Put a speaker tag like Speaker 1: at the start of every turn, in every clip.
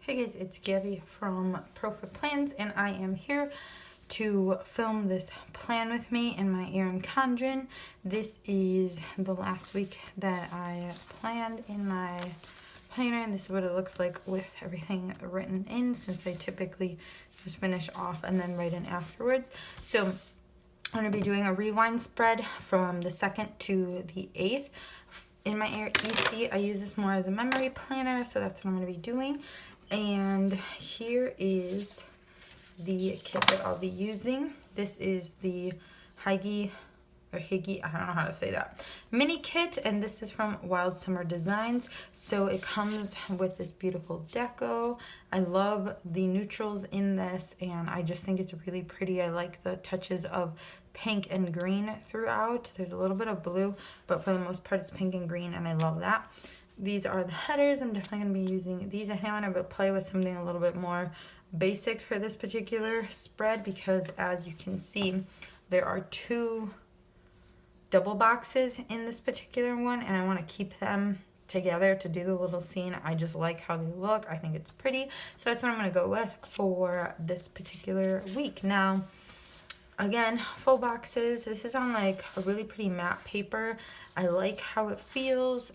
Speaker 1: Hey guys, it's Gabby from Profit Plans, and I am here to film this plan with me in my Erin Condren. This is the last week that I planned in my planner, and this is what it looks like with everything written in, since I typically just finish off and then write in afterwards. So I'm going to be doing a rewind spread from the 2nd to the 8th. In my EC, I use this more as a memory planner, so that's what I'm going to be doing. And here is the kit that I'll be using. This is the Hygge, I don't know how to say that, mini kit, and this is from Wild Summer Designs. So it comes with this beautiful deco. I love the neutrals in this, and I just think it's really pretty. I like the touches of pink and green throughout. There's a little bit of blue, but for the most part it's pink and green, and I love that. These are the headers. I'm definitely going to be using these. I think I'm going to play with something a little bit more basic for this particular spread, because as you can see, there are 2 double boxes in this particular one, and I want to keep them together to do the little scene. I just like how they look. I think it's pretty. So that's what I'm going to go with for this particular week. Now, again, full boxes. This is on like a really pretty matte paper. I like how it feels.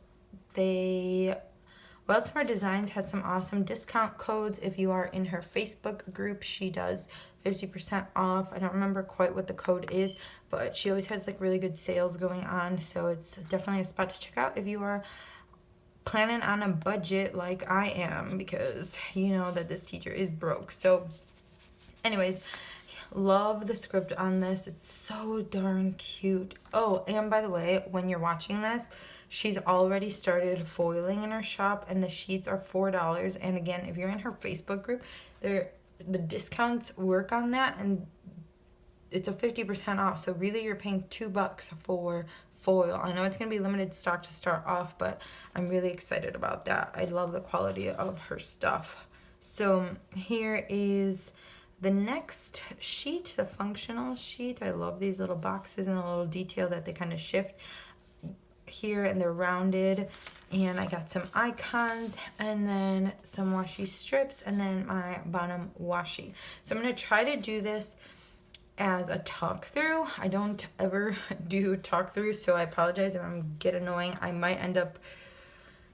Speaker 1: Wild Summer Designs has some awesome discount codes. If you are in her Facebook group, she does 50% off. I don't remember quite what the code is, but she always has like really good sales going on. So it's definitely a spot to check out if you are planning on a budget like I am, because you know that this teacher is broke. So anyways, love the script on this. It's so darn cute. Oh, and by the way, when you're watching this, she's already started foiling in her shop, and the sheets are $4. And again, if you're in her Facebook group, the discounts work on that, and it's a 50% off. So really, you're paying $2 for foil. I know it's gonna be limited stock to start off, but I'm really excited about that. I love the quality of her stuff. So here is the next sheet, the functional sheet. I love these little boxes and the little detail that they kind of shift here, and they're rounded. And I got some icons, and then some washi strips, and then my bottom washi. So I'm going to try to do this as a talk through. I don't ever do talk through, so I apologize if I get annoying. I might end up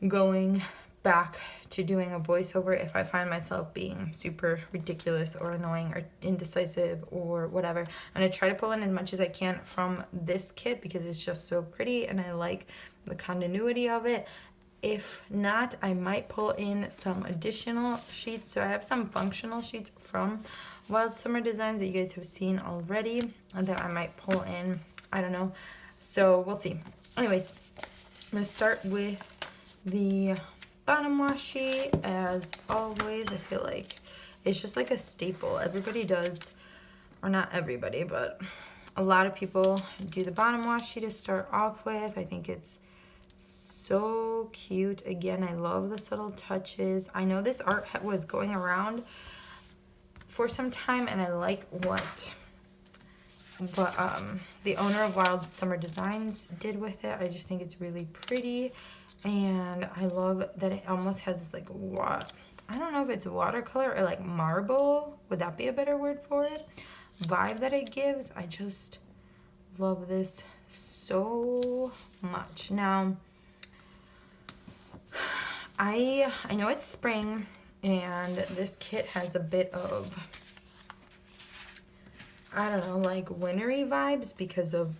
Speaker 1: going back to doing a voiceover if I find myself being super ridiculous or annoying or indecisive or whatever. I'm going to try to pull in as much as I can from this kit because it's just so pretty and I like the continuity of it. If not, I might pull in some additional sheets. So I have some functional sheets from Wild Summer Designs that you guys have seen already and that I might pull in. I don't know. So we'll see. Anyways, I'm going to start with the bottom washi. As always, I feel like it's just like a staple. Everybody does, or not everybody, but a lot of people do the bottom washi to start off with. I think it's so cute. Again, I love the subtle touches. I know this art was going around for some time, and I like what the owner of Wild Summer Designs did with it. I just think it's really pretty, and I love that it almost has this like I don't know if it's watercolor or like marble, would that be a better word for it, vibe that it gives. I just love this so much. Now I know it's spring, and this kit has a bit of, I don't know, like wintry vibes because of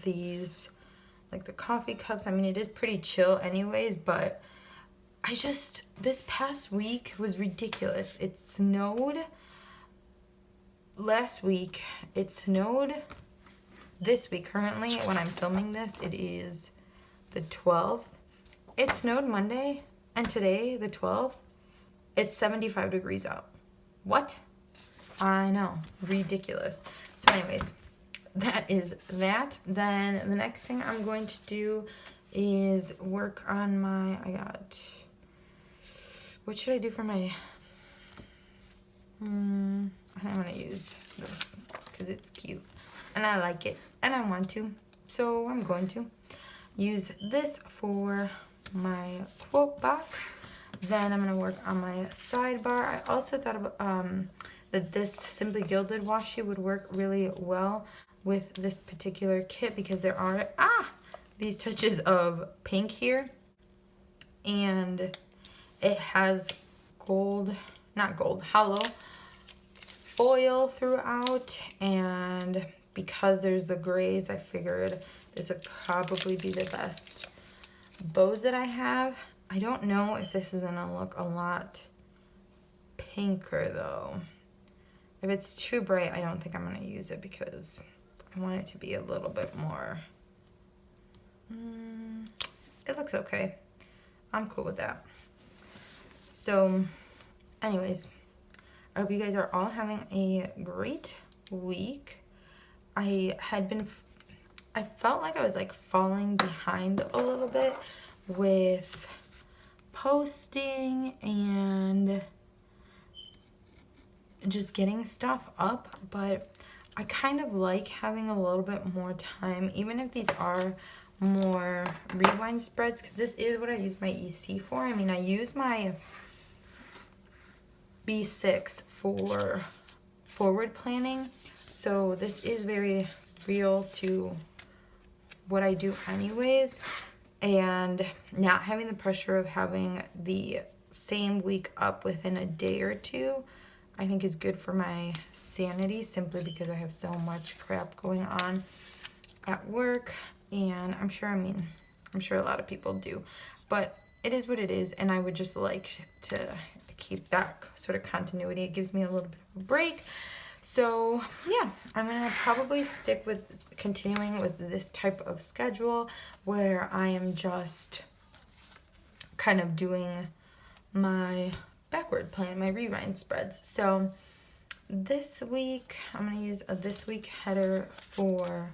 Speaker 1: these, like the coffee cups. I mean, it is pretty chill anyways, but this past week was ridiculous. It snowed last week. It snowed this week. Currently, when I'm filming this, it is the 12th. It snowed Monday, and today, the 12th, it's 75 degrees out. What? I know, ridiculous. So anyways, that is that. Then the next thing I'm going to do is work on what should I do for my, I think I'm gonna use this because it's cute and I like it and I want to, so I'm going to use this for my quote box. Then I'm going to work on my sidebar. I also thought about that this Simply Gilded washi would work really well with this particular kit because there are these touches of pink here. And it has hollow foil throughout. And because there's the grays, I figured this would probably be the best bows that I have. I don't know if this is gonna look a lot pinker though. If it's too bright, I don't think I'm gonna use it because I want it to be a little bit more. It looks okay. I'm cool with that. So anyways, I hope you guys are all having a great week. I felt like I was like falling behind a little bit with posting and just getting stuff up, but I kind of like having a little bit more time, even if these are more rewind spreads, because this is what I use my EC for. I mean, I use my B6 for forward planning, so this is very real to what I do anyways, and not having the pressure of having the same week up within a day or two, I think is good for my sanity, simply because I have so much crap going on at work, and I'm sure a lot of people do, but it is what it is, and I would just like to keep that sort of continuity. It gives me a little bit of a break. So yeah, I'm gonna probably stick with continuing with this type of schedule where I am just kind of doing my backward plan, my rewind spreads. So this week, I'm gonna use a this week header for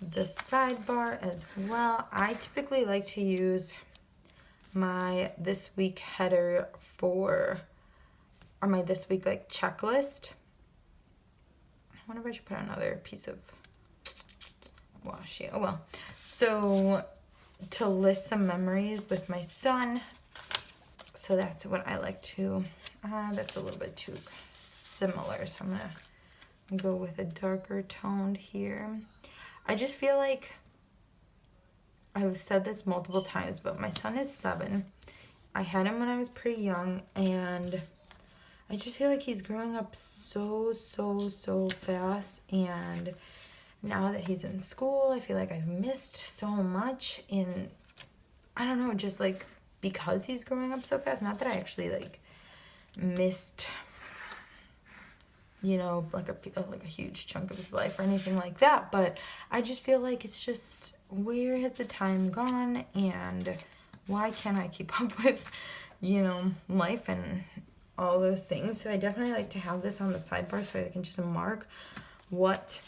Speaker 1: the sidebar as well. I typically like to use my this week header or my this week like checklist. I wonder if I should put another piece of washi. Oh well. So to list some memories with my son. So that's what I like to, that's a little bit too similar. So I'm gonna go with a darker toned here. I just feel like, I've said this multiple times, but my son is 7. I had him when I was pretty young, and I just feel like he's growing up so fast, and now that he's in school, I feel like I've missed so much in, I don't know, just like because he's growing up so fast. Not that I actually like missed, you know, like a huge chunk of his life or anything like that, but I just feel like it's just, where has the time gone, and why can't I keep up with, you know, life and all those things? So I definitely like to have this on the sidebar so I can just mark what,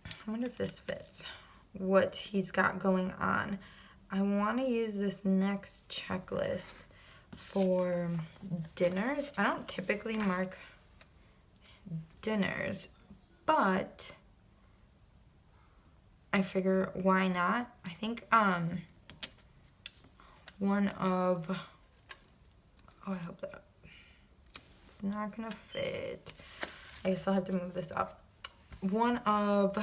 Speaker 1: I wonder if this fits, what he's got going on. I want to use this next checklist for dinners. I don't typically mark dinners, but I figure why not? I think one of, oh, I hope that it's not gonna fit. I guess I'll have to move this up. One of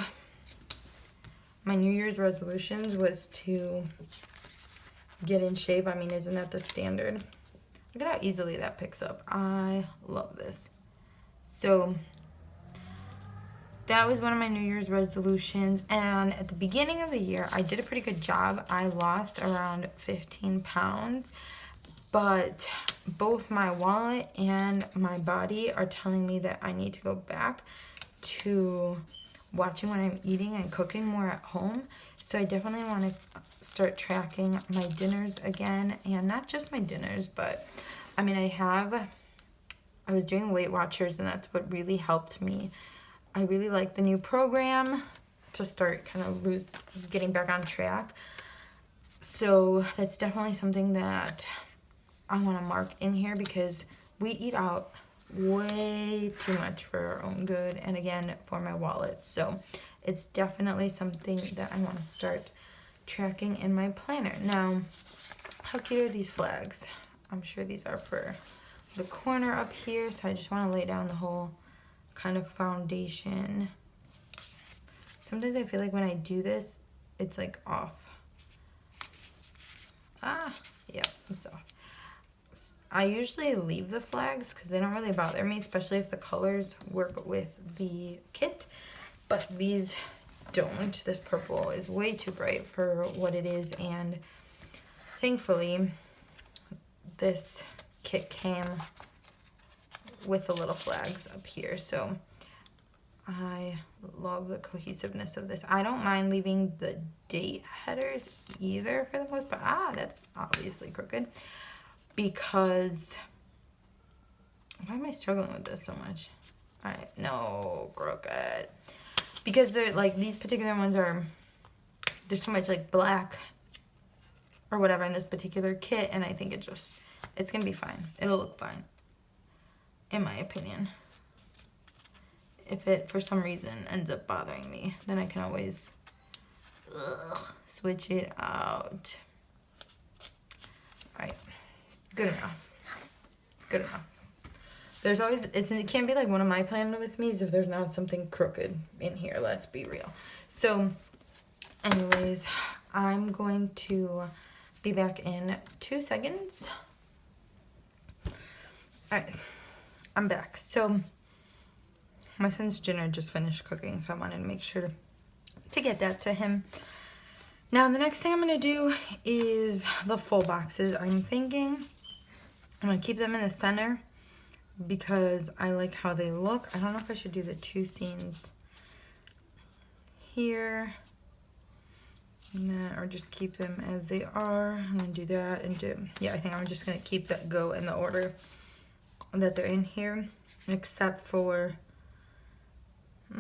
Speaker 1: my New Year's resolutions was to get in shape. I mean, isn't that the standard? Look at how easily that picks up. I love this. So that was one of my New Year's resolutions, and at the beginning of the year, I did a pretty good job. I lost around 15 pounds, but both my wallet and my body are telling me that I need to go back to watching what I'm eating and cooking more at home. So I definitely want to start tracking my dinners again, and not just my dinners, but I mean, I was doing Weight Watchers, and that's what really helped me. I really like the new program to start kind of getting back on track. So that's definitely something that I want to mark in here, because we eat out way too much for our own good, and again, for my wallet. So it's definitely something that I want to start tracking in my planner. Now, how cute are these flags? I'm sure these are for the corner up here, so I just want to lay down the whole kind of foundation. Sometimes I feel like when I do this, it's like off. Yeah, it's off. I usually leave the flags because they don't really bother me, especially if the colors work with the kit, but these don't. This purple is way too bright for what it is, and thankfully this kit came with the little flags up here, so I love the cohesiveness of this. I don't mind leaving the date headers either for the most part. That's obviously crooked, because why am I struggling with this so much? All right, no, crooked. Because they're like, these particular ones are, there's so much like black or whatever in this particular kit, and I think it's gonna be fine. It'll look fine, in my opinion. If it, for some reason, ends up bothering me, then I can always switch it out. All right, good enough. Good enough. There's always, it can't be like one of my plan with me's if there's not something crooked in here, let's be real. So, anyways, I'm going to be back in 2 seconds. All right, I'm back. So, my son's dinner just finished cooking, so I wanted to make sure to get that to him. Now, the next thing I'm going to do is the full boxes. I'm thinking I'm going to keep them in the center because I like how they look. I don't know if I should do the 2 scenes here or just keep them as they are, and then do that and do, yeah, I think I'm just going to keep that go in the order that they're in here, except for yeah,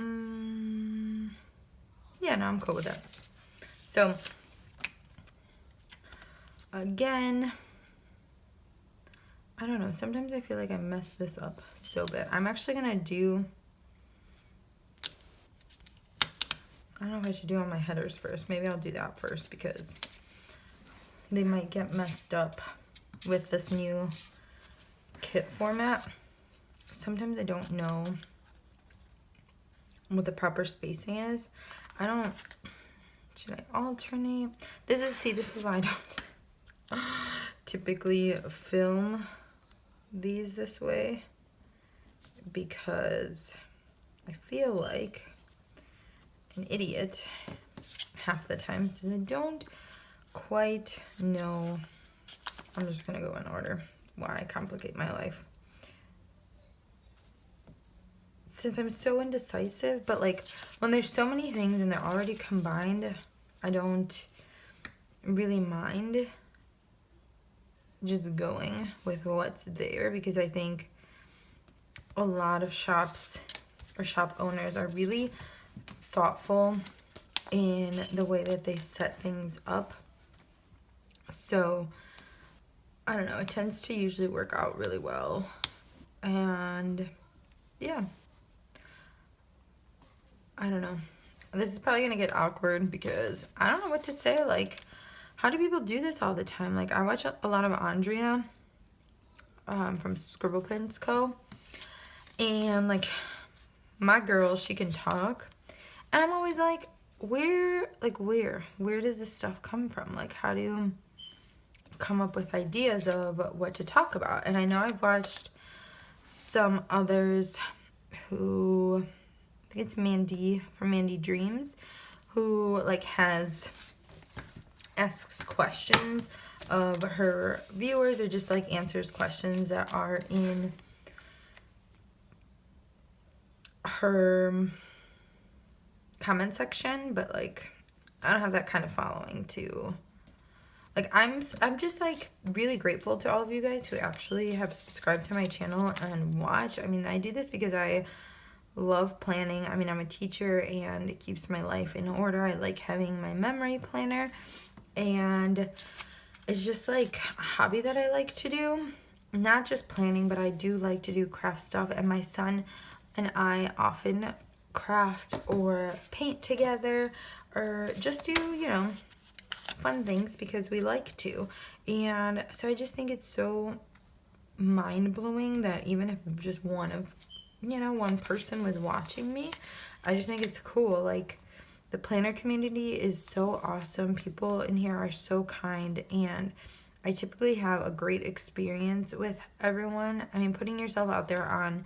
Speaker 1: no, I'm cool with that. So again, I don't know, sometimes I feel like I mess this up so bad. I'm actually gonna do, I don't know if I should do on my headers first. Maybe I'll do that first because they might get messed up with this new kit format. Sometimes I don't know what the proper spacing is. Should I alternate? This is why I don't typically film these this way, because I feel like an idiot half the time, so I don't quite know. I'm just gonna go in order. Why complicate my life? Since I'm so indecisive, but like when there's so many things and they're already combined, I don't really mind just going with what's there, because I think a lot of shops or shop owners are really thoughtful in the way that they set things up. So I don't know, it tends to usually work out really well. And yeah, I don't know. This is probably gonna get awkward because I don't know what to say. Like, how do people do this all the time? Like, I watch a lot of Andrea from Scribble Co. And like, my girl, she can talk. And I'm always like, where does this stuff come from? Like, how do you come up with ideas of what to talk about? And I know I've watched some others who, I think it's Mandy from Mandy Dreams, who like asks questions of her viewers, or just like answers questions that are in her comment section. But like, I don't have that kind of following to, like, I'm just like really grateful to all of you guys who actually have subscribed to my channel and watch. I mean, I do this because I love planning. I mean, I'm a teacher and it keeps my life in order. I like having my memory planner, and it's just like a hobby that I like to do. Not just planning, but I do like to do craft stuff, and my son and I often craft or paint together, or just do, you know, fun things because we like to. And so I just think it's so mind-blowing that even if just one person was watching me, I just think it's cool. Like, the planner community is so awesome. People in here are so kind, and I typically have a great experience with everyone. I mean, putting yourself out there on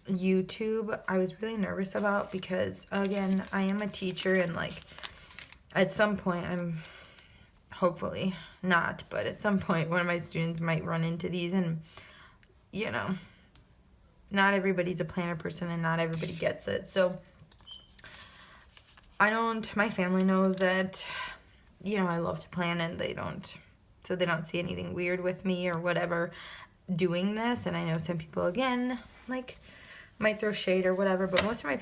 Speaker 1: YouTube, I was really nervous about because, again, I am a teacher, and like at some point, I'm hopefully not, but at some point one of my students might run into these, and you know, not everybody's a planner person and not everybody gets it. So my family knows that, you know, I love to plan, and they don't see anything weird with me or whatever doing this. And I know some people, again, like, might throw shade or whatever, but most of the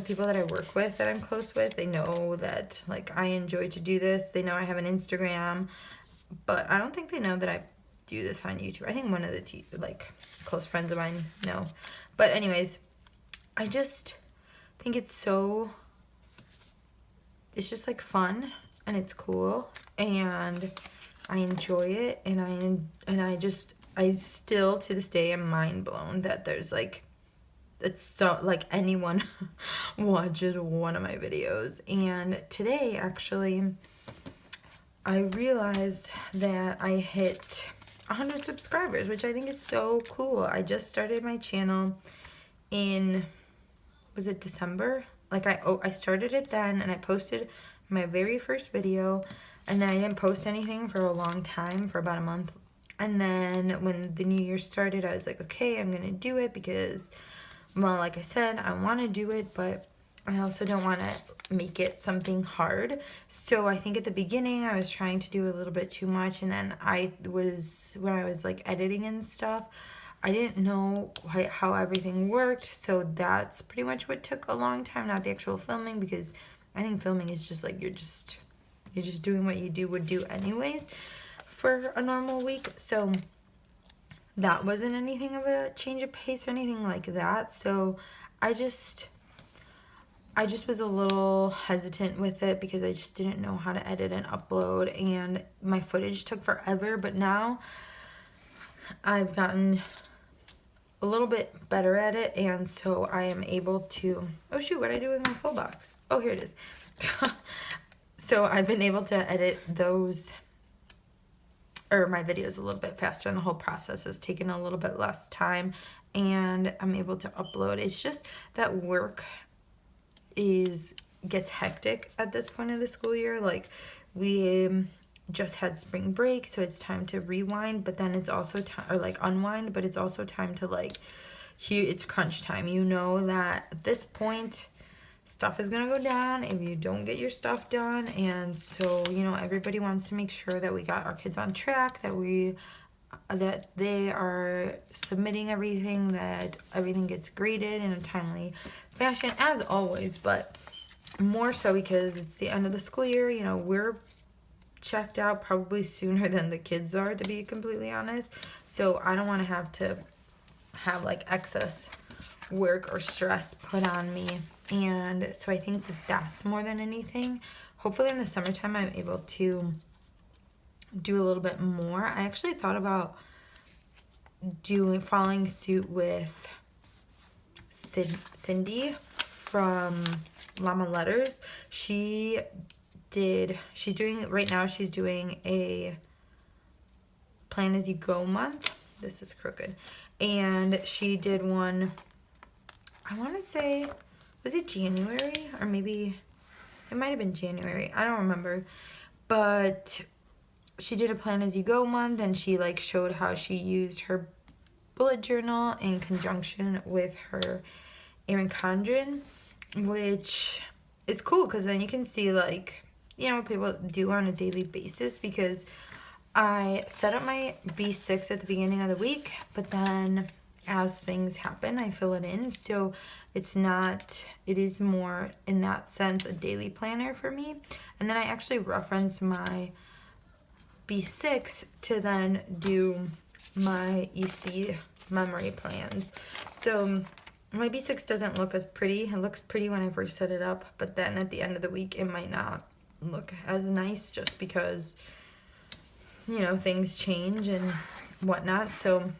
Speaker 1: people that I work with, that I'm close with, they know that, like, I enjoy to do this. They know I have an Instagram, but I don't think they know that I do this on YouTube. I think one of the close friends of mine know. But anyways, I just think it's just like fun, and it's cool, and I enjoy it, and I still to this day am mind blown that there's like, it's so, like, anyone watches one of my videos. And today, actually, I realized that I hit 100 subscribers, which I think is so cool. I just started my channel in, was it December? Like, I started it then, and I posted my very first video, and then I didn't post anything for a long time, for about a month. And then when the new year started, I was like, okay, I'm gonna do it because, well, like I said, I want to do it, but I also don't want to make it something hard. So I think at the beginning I was trying to do a little bit too much, and then when I was like editing and stuff, I didn't know quite how everything worked. So that's pretty much what took a long time, not the actual filming, because I think filming is just like, you're just doing what you would do anyways for a normal week. So that wasn't anything of a change of pace or anything like that. So I just was a little hesitant with it because I just didn't know how to edit and upload, and my footage took forever. But now I've gotten a little bit better at it, and so I am able to, oh shoot, what did I do with my full box? Oh, here it is. So I've been able to edit my videos a little bit faster, and the whole process has taken a little bit less time, and I'm able to upload. It's just that work gets hectic at this point of the school year. Like, we just had spring break, so it's time to rewind, but then it's also time, or like unwind, but it's also time to like, it's crunch time. You know that at this point stuff is gonna go down if you don't get your stuff done. And so, you know, everybody wants to make sure that we got our kids on track, that they are submitting everything, that everything gets graded in a timely fashion, as always, but more so because it's the end of the school year. You know, we're checked out probably sooner than the kids are, to be completely honest. So I don't want to have like excess work or stress put on me. And so I think that's more than anything. Hopefully in the summertime I'm able to do a little bit more. I actually thought about following suit with Cindy from Llama Letters. She's doing a Plan As You Go month. This is crooked. And she did one, I want to say, was it January? Or maybe, it might have been January. I don't remember. But she did a Plan As You Go month, and she like showed how she used her bullet journal in conjunction with her Erin Condren, which is cool because then you can see like, you know, what people do on a daily basis, because I set up my B6 at the beginning of the week, but then as things happen, I fill it in. So it is more in that sense a daily planner for me. And then I actually reference my B6 to then do my EC memory plans. So my B6 doesn't look as pretty. It looks pretty when I first set it up, but then at the end of the week, it might not look as nice just because, you know, things change and whatnot. So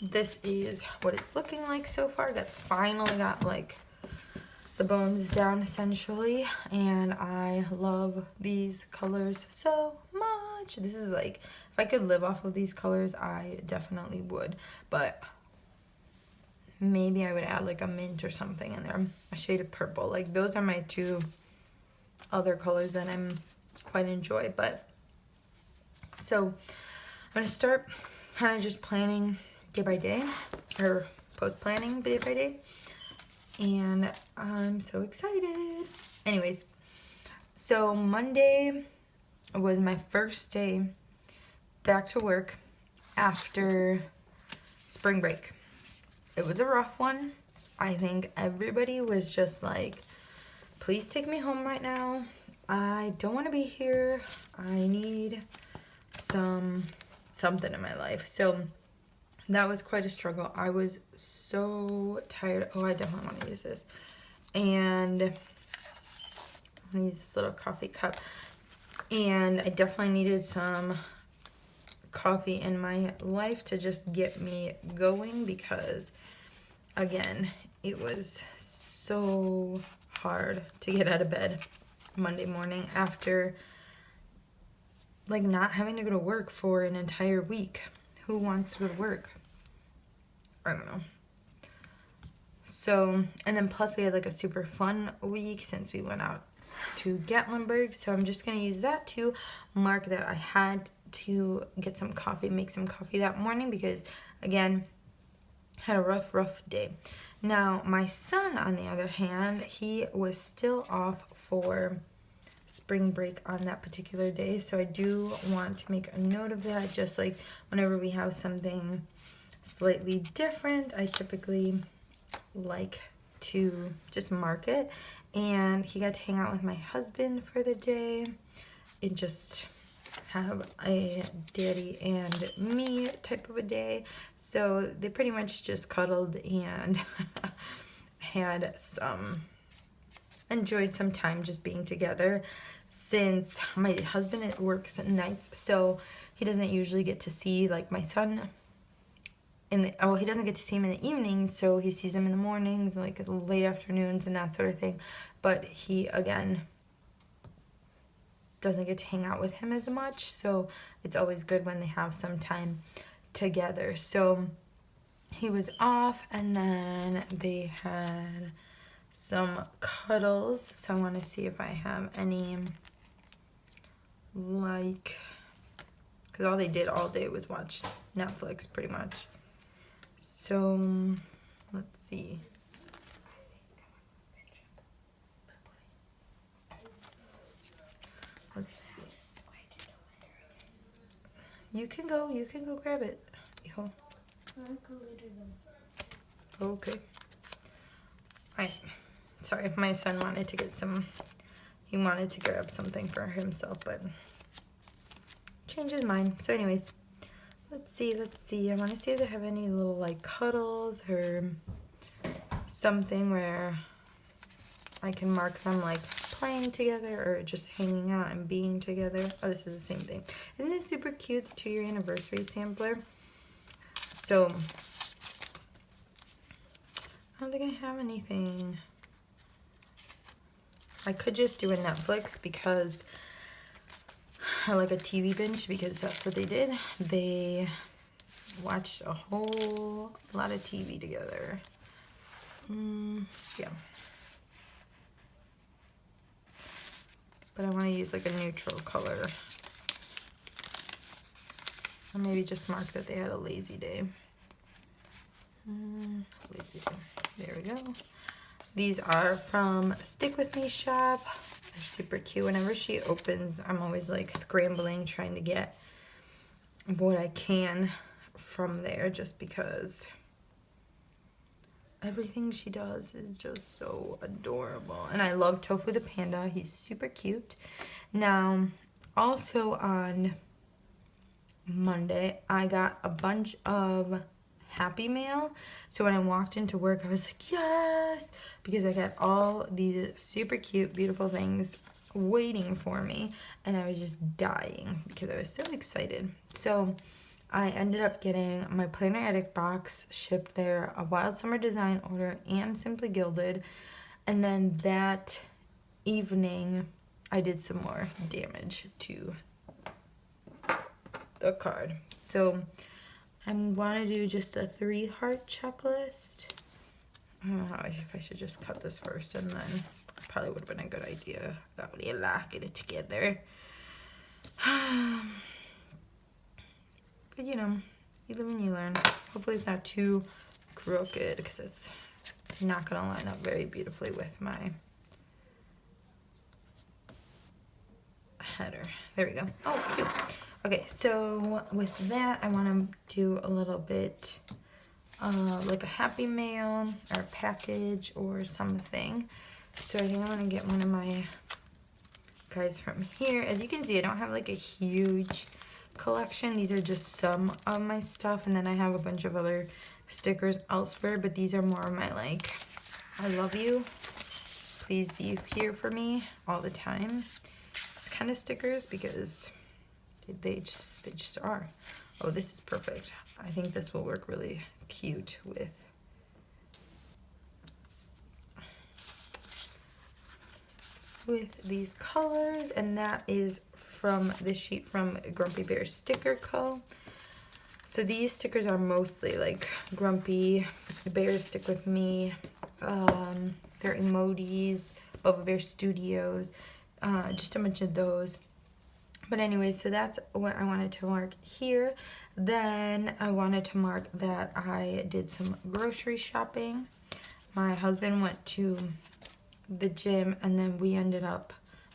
Speaker 1: this is what it's looking like so far. Finally got like the bones down essentially, and I love these colors so much. This is like, if I could live off of these colors, I definitely would, but maybe I would add like a mint or something in there, a shade of purple. Like those are my two other colors that I'm quite enjoy. But so I'm gonna start kind of just planning day by day, or post planning day by day, and I'm so excited. Anyways, so Monday was my first day back to work after spring break. It was a rough one. I think everybody was just like, please take me home right now. I don't want to be here. I need something in my life. So that was quite a struggle. I was so tired. Oh, I definitely want to use this. And I'm gonna use this little coffee cup. And I definitely needed some coffee in my life to just get me going, because again, it was so hard to get out of bed Monday morning after like not having to go to work for an entire week. Who wants to go to work? I don't know. So, and then plus we had like a super fun week since we went out to Gatlinburg. So I'm just going to use that to mark that I had to get some coffee, make some coffee that morning, because again, had a rough day. Now, my son, on the other hand, he was still off for spring break on that particular day. So I do want to make a note of that. Just like whenever we have something slightly different, I typically like to just mark it. And he got to hang out with my husband for the day and just have a daddy and me type of a day. So they pretty much just cuddled and enjoyed some time just being together, since my husband works at nights, so he doesn't usually get to see like my son he doesn't get to see him in the evenings, so he sees him in the mornings, like late afternoons and that sort of thing. But he, again, doesn't get to hang out with him as much, so it's always good when they have some time together. So he was off, and then they had some cuddles. So I want to see if I have any, like, because all they did all day was watch Netflix pretty much. So let's see. Let's see. You can go grab it. Hijo. Okay. Sorry, my son wanted to get he wanted to grab something for himself, but changed his mind. So anyways, let's see. I want to see if they have any little like cuddles or something where I can mark them like playing together or just hanging out and being together. Oh, this is the same thing. Isn't it super cute, the 2-year anniversary sampler? So I don't think I have anything. I could just do a Netflix, because I like a TV binge, because that's what they did. They watched a whole lot of TV together. Yeah. But I want to use like a neutral color. Or maybe just mark that they had a lazy day. Lazy day. There we go. These are from Stick With Me shop. They're super cute. Whenever she opens, I'm always like scrambling, trying to get what I can from there, just because everything she does is just so adorable. And I love Tofu the Panda. He's super cute. Now, also on Monday, I got a bunch of Happy Mail. So when I walked into work, I was like, yes, because I got all these super cute, beautiful things waiting for me, and I was just dying because I was so excited. So I ended up getting my Planner Attic box shipped there, a Wild Summer Design order, and Simply Gilded. And then that evening, I did some more damage to the card. So I want to do just a 3-heart checklist. I don't know if I should just cut this first, and then probably would have been a good idea. Get it together. But you know, you live and you learn. Hopefully it's not too crooked, because it's not going to line up very beautifully with my header. There we go. Oh, cute. Okay, so with that, I want to do a little bit like a happy mail or a package or something. So I think I'm going to get one of my guys from here. As you can see, I don't have like a huge collection. These are just some of my stuff, and then I have a bunch of other stickers elsewhere, but these are more of my like, I love you, please be here for me all the time, this kind of stickers, because they just are. Oh, this is perfect. I think this will work really cute with these colors, and that is from this sheet from Grumpy Bear Sticker Co. So these stickers are mostly like Grumpy Bears Stick With Me, they're emojis, Bubba Bear Studios, just a bunch of those. But anyway, so that's what I wanted to mark here. Then I wanted to mark that I did some grocery shopping. My husband went to the gym, and then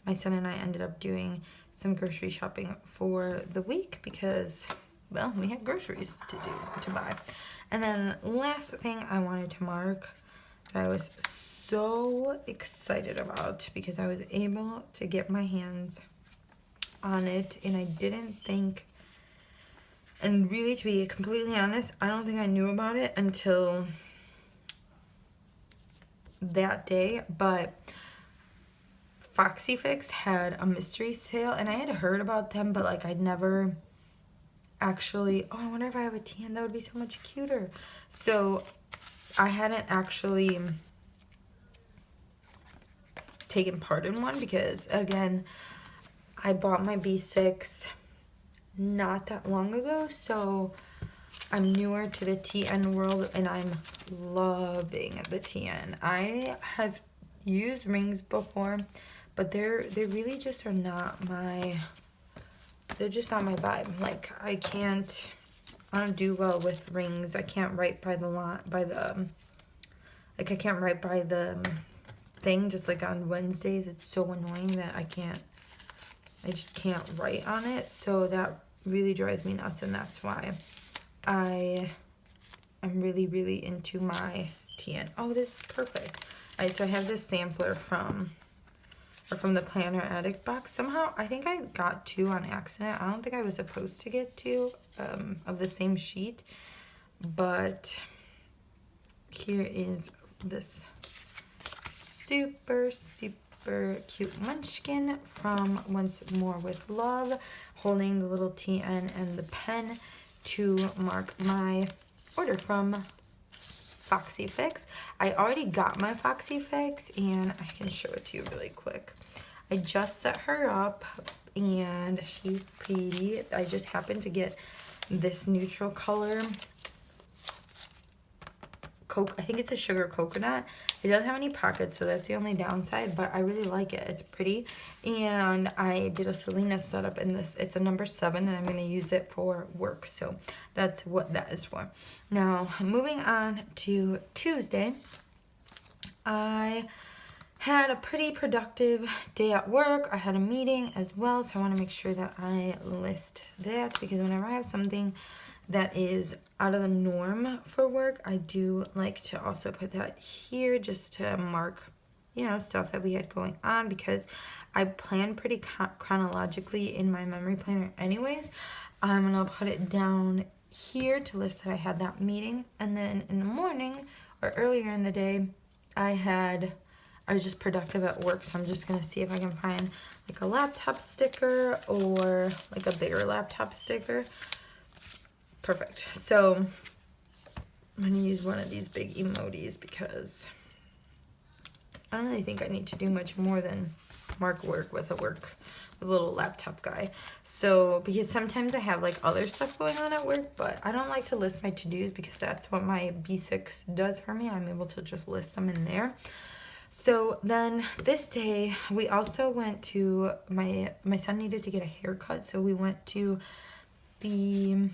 Speaker 1: my son and I ended up doing some grocery shopping for the week because, well, we had groceries to buy. And then last thing I wanted to mark that I was so excited about, because I was able to get my hands on it, and I didn't think, and really, to be completely honest, I don't think I knew about it until that day, but Foxy Fix had a mystery sale, and I had heard about them, but like I'd never actually, oh, I wonder if I have a tan, that would be so much cuter. So I hadn't actually taken part in one because, again, I bought my B6 not that long ago, so I'm newer to the TN world, and I'm loving the TN. I have used rings before, but they're really just are not my, they're just not my vibe. Like, I don't do well with rings. I can't write by the line, like I can't write by the thing, just like on Wednesdays. It's so annoying that I just can't write on it. So that really drives me nuts, and that's why I'm really, really into my TN. Oh, this is perfect. All right, so I have this sampler from the Planner Attic box. Somehow, I think I got 2 on accident. I don't think I was supposed to get 2 of the same sheet, but here is this super, super cute munchkin from Once More With Love, holding the little TN and the pen to mark my order from Foxy Fix. I already got my Foxy Fix, and I can show it to you really quick. I just set her up, and she's pretty. I just happened to get this neutral color Coke. I think it's a sugar coconut. It doesn't have any pockets, so that's the only downside, but I really like it. It's pretty. And I did a Selena setup in this. It's a number 7, and I'm going to use it for work. So that's what that is for. Now, moving on to Tuesday, I had a pretty productive day at work. I had a meeting as well, so I want to make sure that I list that, because whenever I have something that is out of the norm for work, I do like to also put that here just to mark, you know, stuff that we had going on, because I plan pretty chronologically in my memory planner anyways. I'm gonna put it down here to list that I had that meeting. And then in the morning or earlier in the day, I I was just productive at work, so I'm just gonna see if I can find like a laptop sticker or like a bigger laptop sticker. Perfect. So I'm gonna use one of these big emojis because I don't really think I need to do much more than mark work with a little laptop guy. So, because sometimes I have like other stuff going on at work, but I don't like to list my to-dos because that's what my B6 does for me. I'm able to just list them in there. So then this day we also went to, my son needed to get a haircut, so we went to the,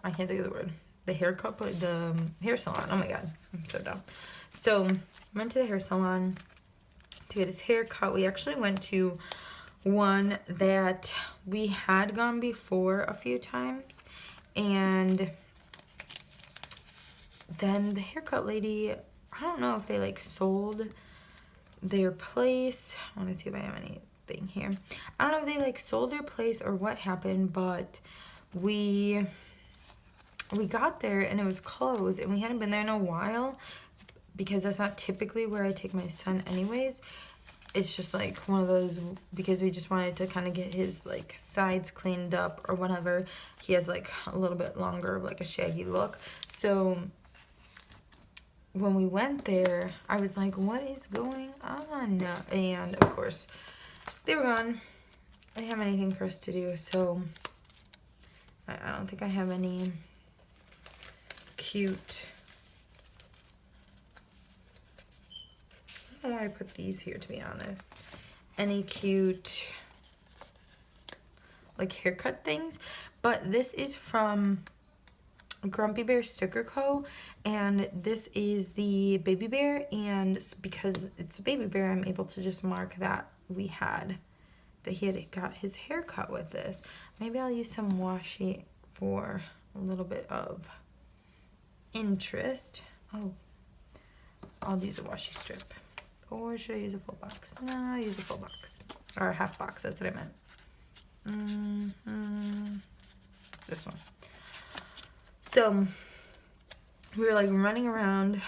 Speaker 1: I can't think of the word, the haircut, the hair salon. Oh my god, I'm so dumb. So went to the hair salon to get his hair cut. We actually went to one that we had gone before a few times, and then the haircut lady, I don't know if they like sold their place. I want to see if I have anything here. I don't know if they like sold their place or what happened, but we got there and it was closed, and we hadn't been there in a while because that's not typically where I take my son anyways. It's just like one of those, because we just wanted to kind of get his like sides cleaned up or whatever. He has like a little bit longer of like a shaggy look. So when we went there, I was like, what is going on? And of course they were gone. I didn't have anything for us to do, so I don't think I have any cute, I don't know why I put these here, to be honest, any cute like haircut things. But this is from Grumpy Bear Sticker Co, and this is the baby bear, and because it's a baby bear, I'm able to just mark that he had got his hair cut with this. Maybe I'll use some washi for a little bit of interest. Oh, I'll use a washi strip. Or should I use a full box? No, I'll use a full box. Or a half box, that's what I meant. This one. So, we were like running around.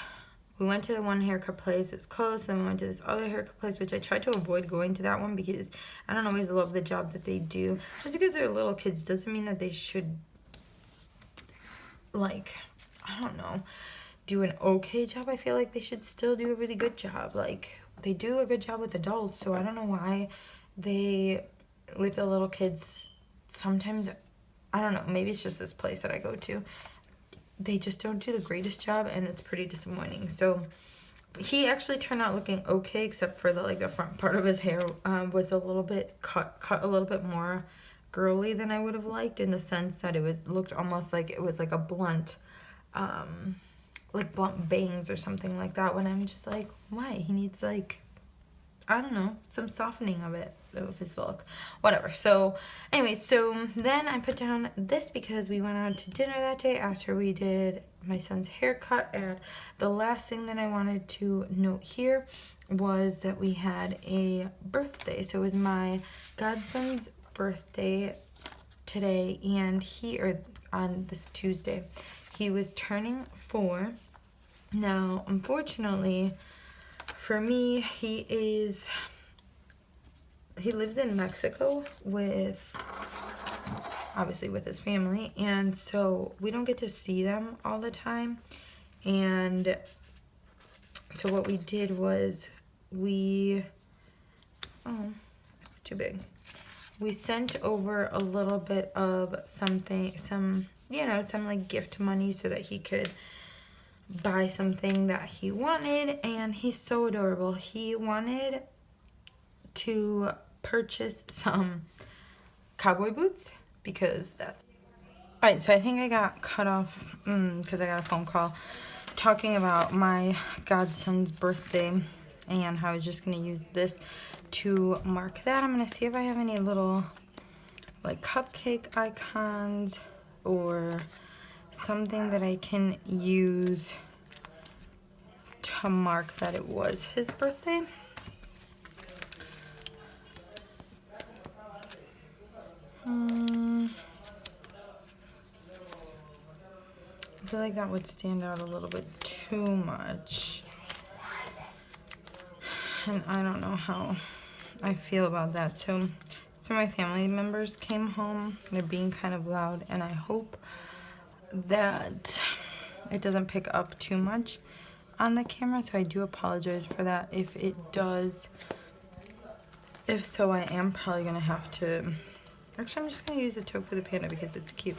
Speaker 1: We went to the one haircut place, it was closed. Then we went to this other haircut place, which I tried to avoid going to that one because I don't always love the job that they do. Just because they're little kids doesn't mean that they should, like, I don't know, do an okay job. I feel like they should still do a really good job. Like, they do a good job with adults, so I don't know why they, with the little kids, sometimes, I don't know, maybe it's just this place that I go to, they just don't do the greatest job, and it's pretty disappointing. So he actually turned out looking okay, except for the like the front part of his hair was a little bit cut a little bit more girly than I would have liked, in the sense that it looked almost like it was like a blunt, like blunt bangs or something like that, when I'm just like, why? He needs like, I don't know, some softening of it, of his look, whatever. So anyway, so then I put down this because we went out to dinner that day after we did my son's haircut. And the last thing that I wanted to note here was that we had a birthday. So it was my godson's birthday today, and on this Tuesday, he was turning 4. Now, unfortunately for me, he lives in Mexico obviously with his family, and so we don't get to see them all the time. And so what we did was it's too big. We sent over a little bit of some like gift money so that he could buy something that he wanted, and he's so adorable. He wanted to purchase some cowboy boots because that's... Alright, so I think I got cut off because I got a phone call talking about my godson's birthday and how I was just going to use this to mark that. I'm going to see if I have any little like cupcake icons or something that I can use to mark that it was his birthday. I feel like that would stand out a little bit too much. And I don't know how I feel about that. So my family members came home. They're being kind of loud, and I hope that it doesn't pick up too much on the camera, so I do apologize for that if it does. If so, I am probably gonna have to, actually I'm just gonna use the tofu the panda because it's cute.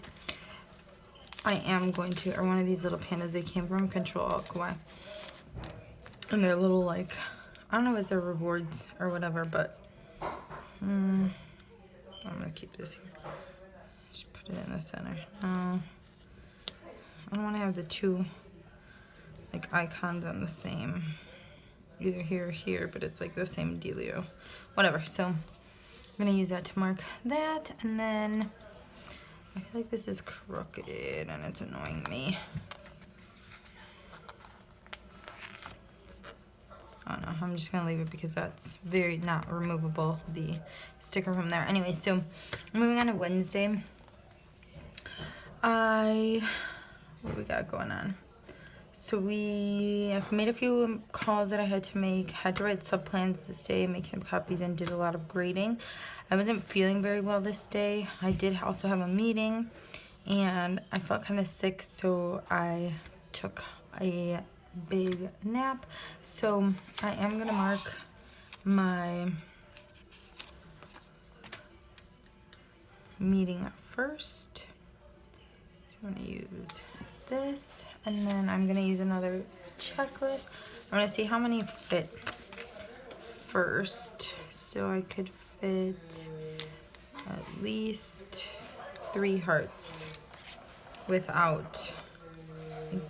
Speaker 1: I am going to, or one of these little pandas, they came from Control Alt Kawaii, and they're little, like, I don't know if they're rewards or whatever, but I'm gonna keep this here. Just put it in the center. No, I don't want to have the two like icons on the same, either here or here, but it's like the same dealio. Whatever. So I'm gonna use that to mark that, and then I feel like this is crooked and it's annoying me. Oh no, I'm just gonna leave it because that's very not removable, the sticker from there. Anyway, so moving on to Wednesday. What do we got going on? So I've made a few calls that I had to make, had to write sub-plans this day, make some copies, and did a lot of grading. I wasn't feeling very well this day. I did also have a meeting, and I felt kind of sick, so I took a big nap. So I am gonna mark my meeting first. So I'm gonna use this, and then I'm gonna use another checklist. I'm gonna see how many fit first, so I could fit at least 3 hearts without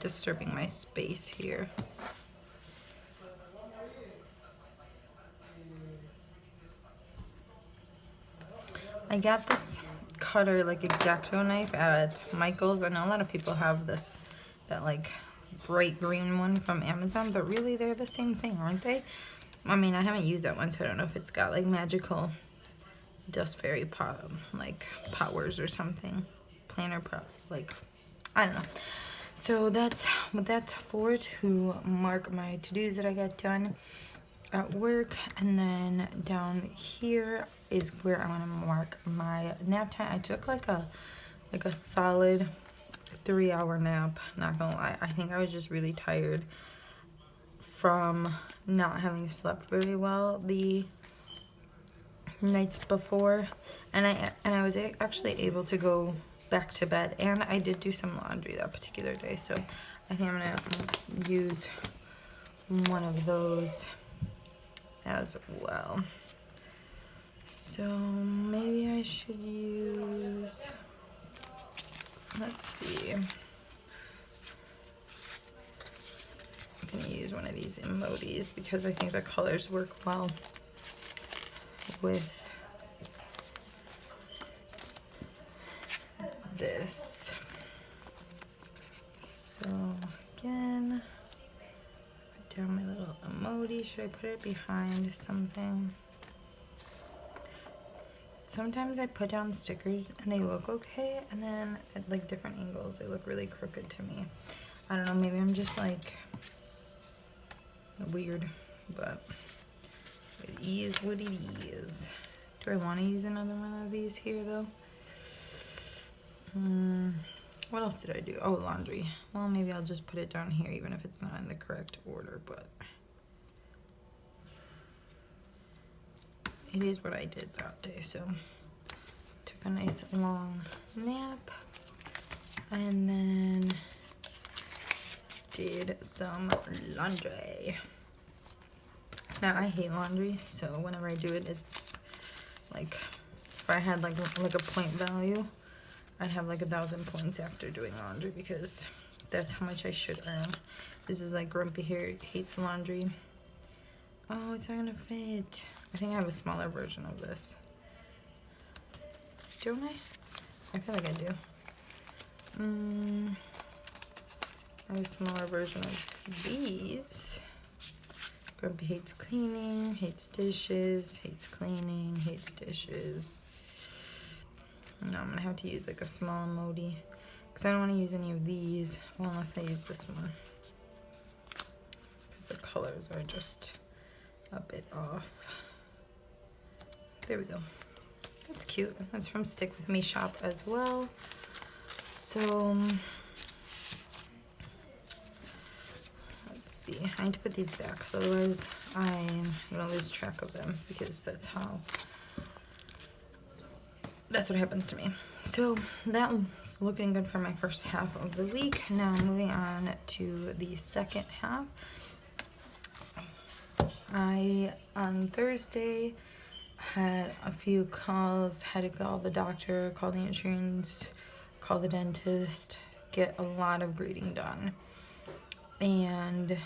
Speaker 1: disturbing my space here. I got this cutter, like X-Acto knife at Michael's. I know a lot of people have this, that like bright green one from Amazon, but really they're the same thing, aren't they? I mean, I haven't used that one, so I don't know if it's got like magical dust fairy like powers or something. Planner like, I don't know. So that's for to mark my to-dos that I got done at work, and then down here is where I want to mark my nap time. I took like a solid 3-hour nap, not gonna lie. I think I was just really tired from not having slept very well the nights before, and I was actually able to go back to bed, and I did do some laundry that particular day, so I think I'm gonna use one of those as well. So maybe I should use, let's see, I'm gonna use one of these emojis because I think the colors work well with this. So again, put down my little emoji. Should I put it behind something? Sometimes I put down stickers and they look okay, and then at like different angles they look really crooked to me. I don't know, maybe I'm just like weird, but it is what it is. Do I want to use another one of these here though? What else did I do? Oh, laundry. Well, maybe I'll just put it down here even if it's not in the correct order, but it is what I did that day. So took a nice long nap and then did some laundry. Now I hate laundry, so whenever I do it, it's like if I had like a point value, I'd have like 1,000 points after doing laundry because that's how much I should earn. This is like Grumpy Hates Laundry. Oh, it's not gonna fit. I think I have a smaller version of this. Don't I? I feel like I do. I have a smaller version of these. Grumpy hates cleaning, hates dishes, hates cleaning, hates dishes. No, I'm gonna have to use like a small emoji because I don't want to use any of these, well, unless I use this one because the colors are just a bit off. There we go. That's cute. That's from Stick With Me shop as well. So let's see. I need to put these back because otherwise I'm gonna lose track of them, because that's what happens to me. So that was looking good for my first half of the week. Now moving on to the second half. I, on Thursday, had a few calls, had to call the doctor, call the insurance, call the dentist, get a lot of grading done. And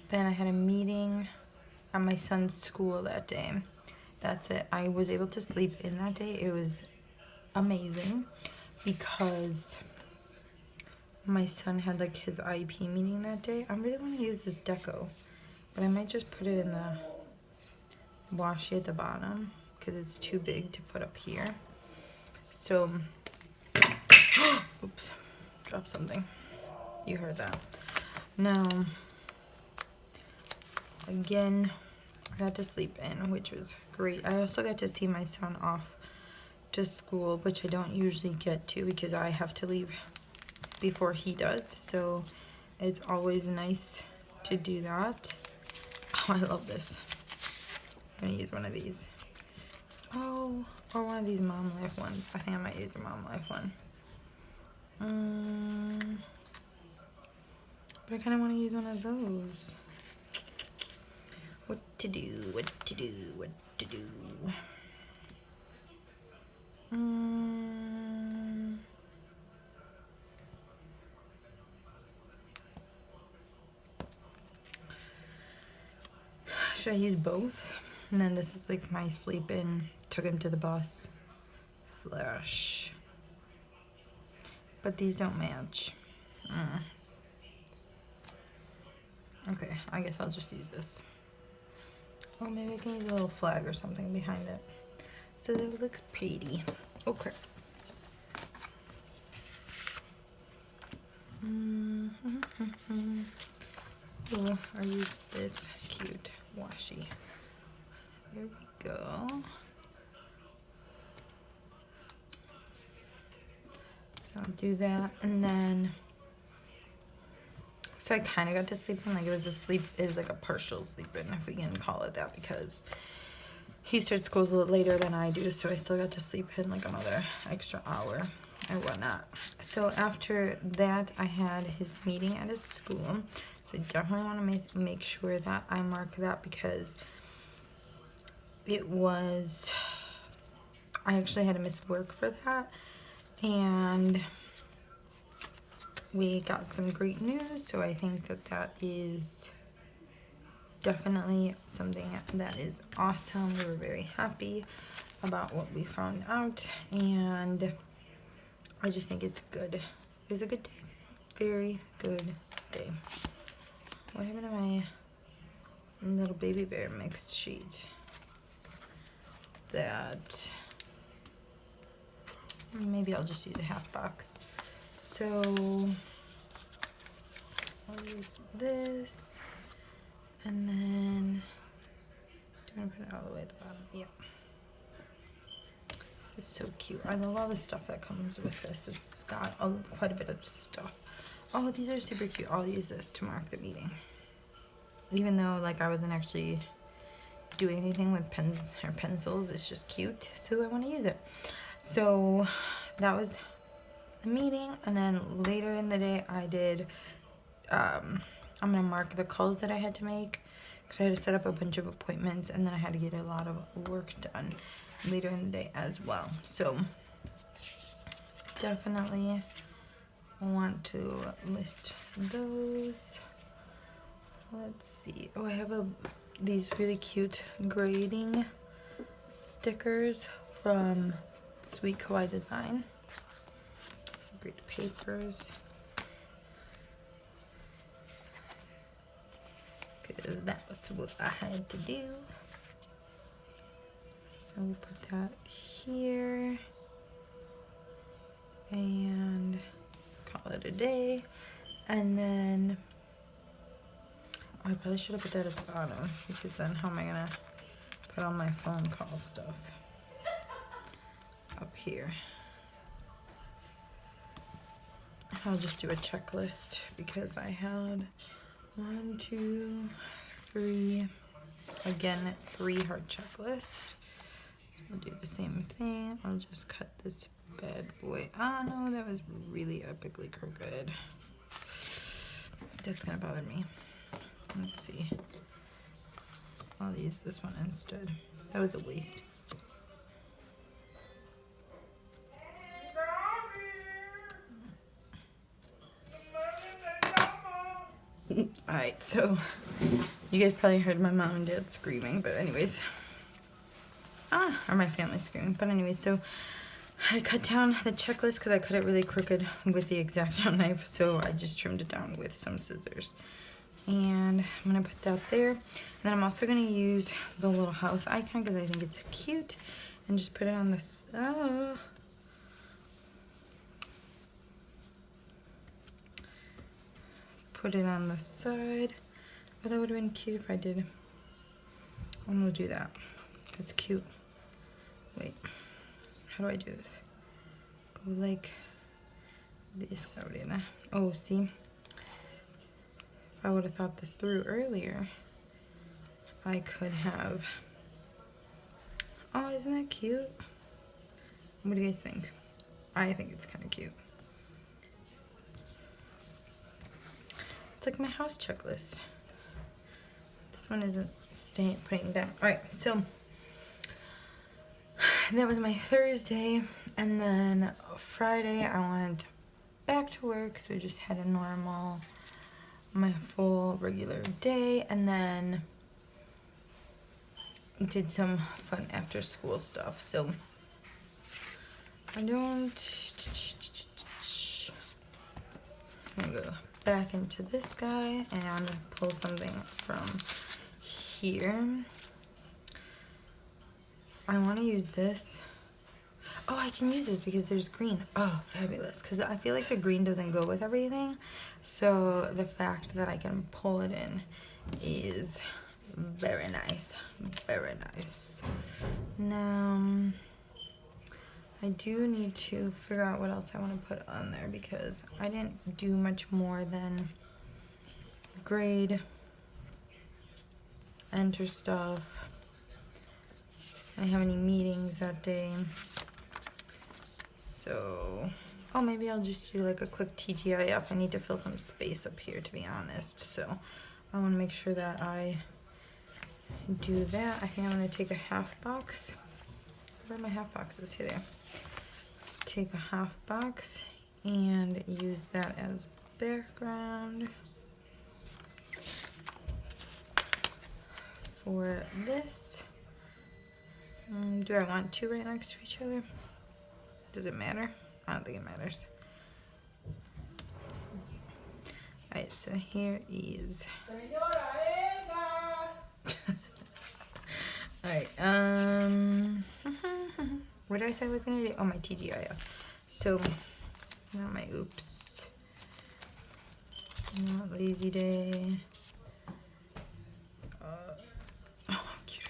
Speaker 1: then I had a meeting at my son's school that day. That's it. I was able to sleep in that day. It was amazing because my son had like his IEP meeting that day. I really want to use this deco, but I might just put it in the washi at the bottom because it's too big to put up here. So, oops, dropped something. You heard that. Now, again, I got to sleep in, which was great. I also got to see my son off to school, which I don't usually get to because I have to leave before he does. So it's always nice to do that. Oh, I love this. I'm gonna use one of these. Oh, or one of these Mom Life ones. I think I might use a Mom Life one. But I kind of want to use one of those. What to do, what to do, what to do. Should I use both? And then this is like my sleep in, took him to the bus slash. But these don't match. Okay, I guess I'll just use this. Or maybe I can use a little flag or something behind it so that it looks pretty. Oh crap. Oh, I use this cute washi. There we go. So I'll do that, and then so I kind of got to sleep in, like it was like a partial sleep in, if we can call it that, because he starts school a little later than I do, so I still got to sleep in like another extra hour and whatnot. So after that, I had his meeting at his school, so I definitely want to make sure that I mark that, because it was, I actually had to miss work for that, and we got some great news, so I think that that is definitely something that is awesome. We were very happy about what we found out, and I just think it's good. It was a good day. Very good day. What happened to my little baby bear mixed sheet? That, maybe I'll just use a half box. So I'll use this, and then do I put it all the way at the bottom? Yeah. This is so cute. I love all the stuff that comes with this. It's got quite a bit of stuff. Oh, these are super cute. I'll use this to mark the meeting. Even though like I wasn't actually doing anything with pens or pencils, it's just cute, so I want to use it. So that was the meeting, and then later in the day I did I'm gonna mark the calls that I had to make, because I had to set up a bunch of appointments, and then I had to get a lot of work done later in the day as well. So definitely want to list those. Let's see. Oh, I have these really cute grading stickers from Sweet Kawaii Design. Great papers. Because that's what I had to do. So we'll put that here and call it a day. And then I probably should have put that at the bottom, because then how am I gonna put all my phone call stuff up here? I'll just do a checklist because I had 1, 2, 3, again, 3 heart checklists. So I'll do the same thing. I'll just cut this bad boy. Ah, no, that was really epically crooked. That's gonna bother me. Let's see. I'll use this one instead. That was a waste. Alright, so you guys probably heard my mom and dad screaming, but anyways. Or my family screaming. But anyways, so I cut down the checklist because I cut it really crooked with the X-Acto knife, so I just trimmed it down with some scissors. And I'm going to put that there. And then I'm also going to use the little house icon because I think it's cute. And just put it on this. Put it on the side. Oh, that would have been cute if I did. I'm going to do that. That's cute. Wait. How do I do this? Go like this. Oh, see? If I would have thought this through earlier, I could have. Oh, isn't that cute? What do you guys think? I think it's kind of cute. It's like my house checklist. This one isn't putting down. Alright, so that was my Thursday, and then Friday I went back to work, so I just had a normal, my full regular day, and then did some fun after school stuff. So I'm gonna go back into this guy and pull something from here. I want to use this. Oh, I can use this because there's green. Oh, fabulous. Because I feel like the green doesn't go with everything. So the fact that I can pull it in is very nice. Very nice. Now, I do need to figure out what else I want to put on there because I didn't do much more than grade, enter stuff. I didn't have any meetings that day. So, oh, maybe I'll just do like a quick TGIF. I need to fill some space up here, to be honest. So I want to make sure that I do that. I think I'm going to take a half box. Where are my half boxes? Here they are. Take a half box and use that as background for this. Do I want two right next to each other? Does it matter? I don't think it matters. Alright, so here is. Alright, what did I say I was gonna do? Oh, my TGIF. So, not my oops. Not lazy day. Oh, cute.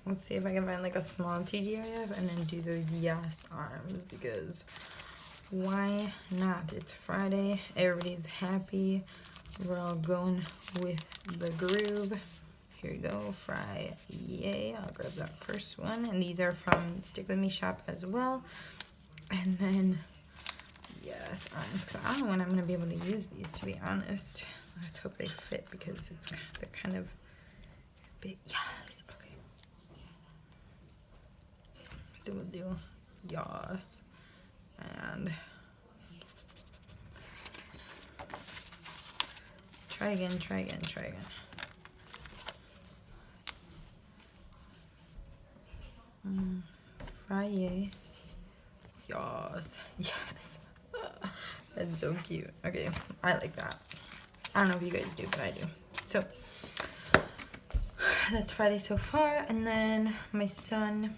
Speaker 1: Let's see if I can find like a small TGIF and then do the yes arms because why not? It's Friday. Everybody's happy. We're all going with the groove. Here we go, fry, yay. I'll grab that first one. And these are from Stick With Me shop as well. And then, yes, arms. Because I don't know when I'm going to be able to use these, to be honest. Let's hope they fit because they're kind of big. Yes, okay. So we'll do yes. And try again, try again, try again. Friday. Yes. Yes. That's so cute. Okay, I like that. I don't know if you guys do, but I do. So, that's Friday so far. And then my son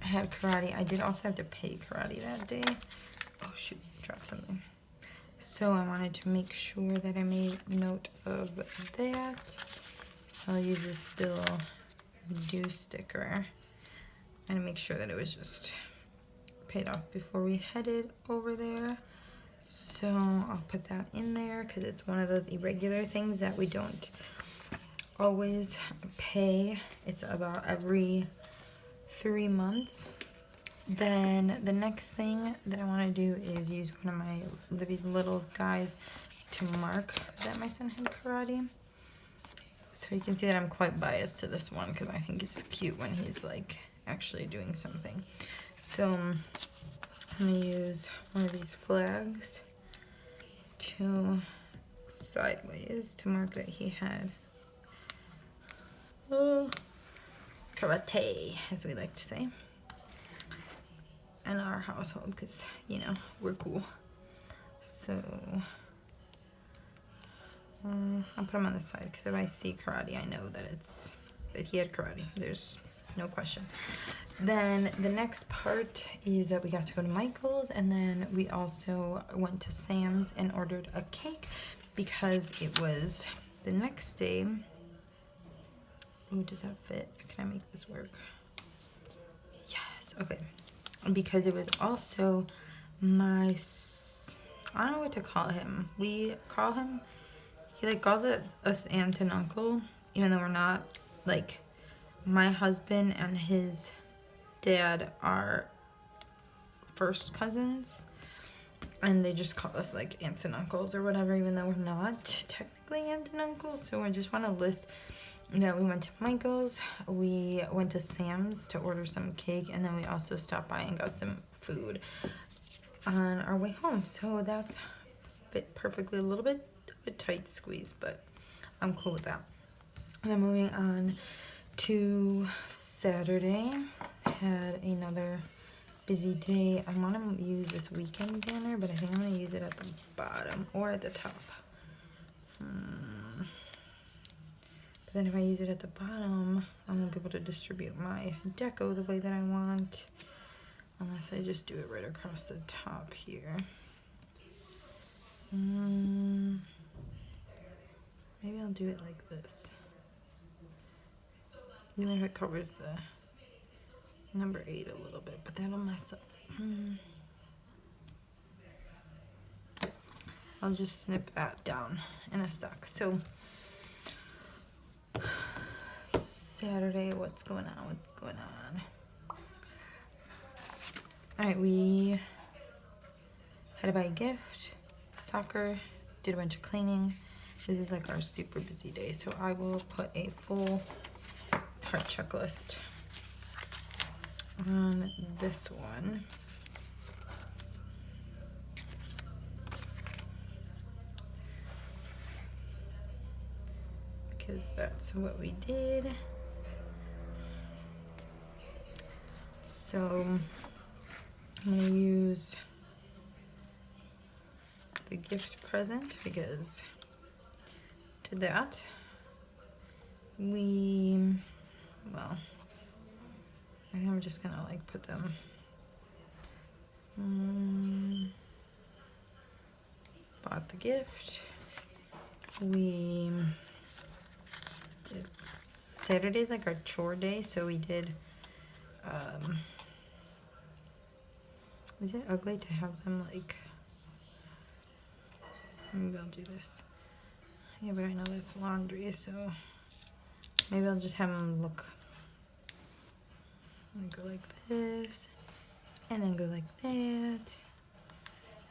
Speaker 1: had karate. I did also have to pay karate that day. Oh, shoot. Dropped something. So I wanted to make sure that I made note of that. So I'll use this bill due sticker and make sure that it was just paid off before we headed over there. So I'll put that in there because it's one of those irregular things that we don't always pay. It's about every 3 months. Then the next thing that I want to do is use one of my Libby's Littles guys to mark that my son had karate. So you can see that I'm quite biased to this one because I think it's cute when he's like actually doing something. So I'm going to use one of these flags to sideways to mark that he had karate, as we like to say, in our household because, you know, we're cool. So I'll put him on the side because if I see karate, I know that he had karate. There's no question. Then the next part is that we got to go to Michael's, and then we also went to Sam's and ordered a cake because it was the next day. Ooh, does that fit? Can I make this work? Yes, okay. Because it was also I don't know what to call him. We call him, he like calls us aunt and uncle, even though we're not. Like, my husband and his dad are first cousins, and they just call us like aunts and uncles or whatever, even though we're not technically aunt and uncles. So I just want to list that we went to Michael's, we went to Sam's to order some cake, and then we also stopped by and got some food on our way home. So that's fit perfectly, a little bit of a tight squeeze, but I'm cool with that. And then moving on to Saturday, had another busy day. I want to use this weekend banner, but I think I'm going to use it at the bottom or at the top. But then if I use it at the bottom, I won't be able to distribute my deco the way that I want, unless I just do it right across the top here. Maybe I'll do it like this. Even if it covers the number 8 a little bit, but that'll mess up. I'll just snip that down in a sec. So Saturday, what's going on? All right, we had to buy a gift, soccer, did a bunch of cleaning. This is like our super busy day, so I will put a full heart checklist on this one. Because that's what we did. So I'm gonna use the gift present because to that well, I think I'm just gonna like put them bought the gift. We did Saturday's like our chore day, so we did is it ugly to have them like, maybe I'll do this. Yeah, but I know that's laundry, so maybe I'll just have them look. Go like this, and then go like that.